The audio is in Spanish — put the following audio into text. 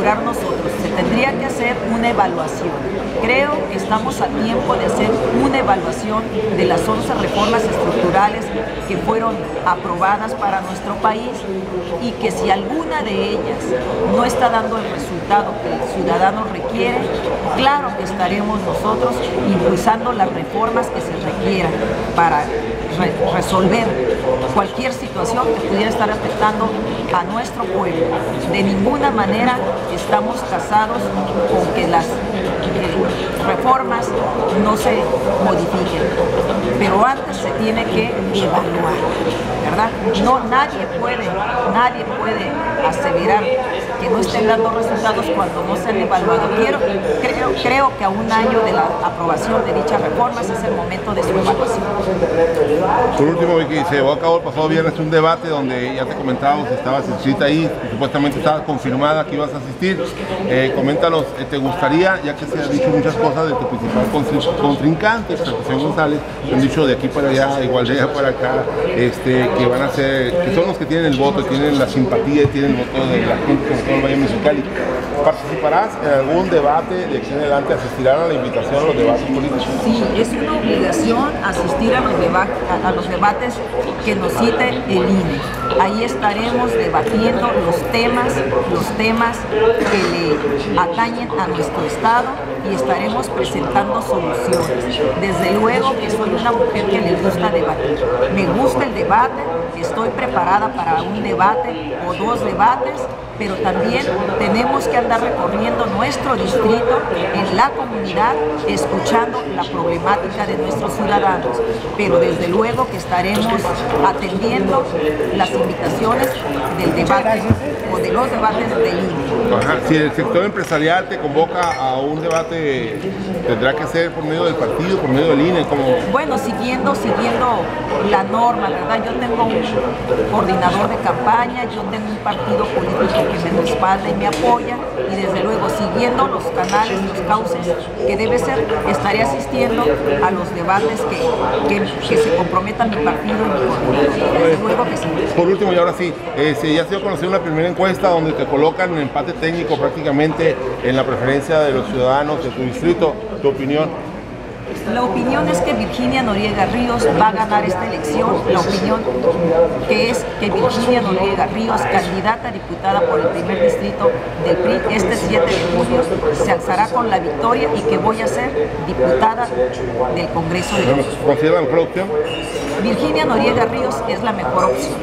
lograr nosotros. Se tendría que hacer una evaluación. Creo que estamos a tiempo de hacer una evaluación de las 11 reformas estructurales que fueron aprobadas para nuestro país y que si alguna de ellas no está dando el resultado que el ciudadano requiere, claro que estaremos nosotros impulsando las reformas que se requieran para resolver cualquier situación que pudiera estar afectando a nuestro pueblo. De ninguna manera estamos casados con que las reformas no se modifiquen, pero antes se tiene que evaluar, ¿verdad? No, nadie puede aseverar que no estén dando resultados cuando no se han evaluado. Creo que a un año de la aprobación de dichas reformas es el momento de su evaluación. Por último, Vicky, se llevó a cabo el pasado viernes un debate donde ya te comentábamos que estabas inscrita ahí, supuestamente estabas confirmada que ibas a asistir. Coméntanos, ¿te gustaría, ya que se han dicho muchas cosas de tu principal contrincante, Patricia González, han dicho de aquí para allá, igual de allá para acá, que van a ser, que son los que tienen el voto, tienen la simpatía y tienen el voto de la gente con todo el Valle Mexicali? ¿Participarás en algún debate de aquí en adelante? ¿Asistirán a la invitación a los debates políticos? Sí, es una obligación asistir a los debates que nos cite el INE. Ahí estaremos debatiendo los temas que le atañen a nuestro Estado y estaremos presentando soluciones. Desde luego que soy una mujer que le gusta debatir. Me gusta el debate, estoy preparada para un debate o dos debates, pero también tenemos que andar recorriendo nuestro distrito en la comunidad, escuchando la problemática de nuestros ciudadanos. Pero desde luego que estaremos atendiendo las invitaciones del debate o de los debates del INE. Si el sector empresarial te convoca a un debate, ¿tendrá que ser por medio del partido, por medio del INE? Bueno, siguiendo la norma, ¿verdad? Yo tengo un coordinador de campaña, yo tengo un partido político que me respalda y me apoya, y desde luego siguiendo los canales, los cauces que debe ser, estaré asistiendo a los debates que se comprometan mi partido y mi coordinador. Desde luego que sí. Por último, y ahora sí, ya se dio a conocer una primera encuesta donde te colocan en empate técnico prácticamente en la preferencia de los ciudadanos de tu distrito. ¿Tu opinión? La opinión es que Virginia Noriega Ríos va a ganar esta elección. La opinión que es que Virginia Noriega Ríos, candidata a diputada por el primer distrito del PRI, este 7 de junio, se alzará con la victoria y que voy a ser diputada del Congreso de México. ¿Considera la mejor opción? Virginia Noriega Ríos es la mejor opción.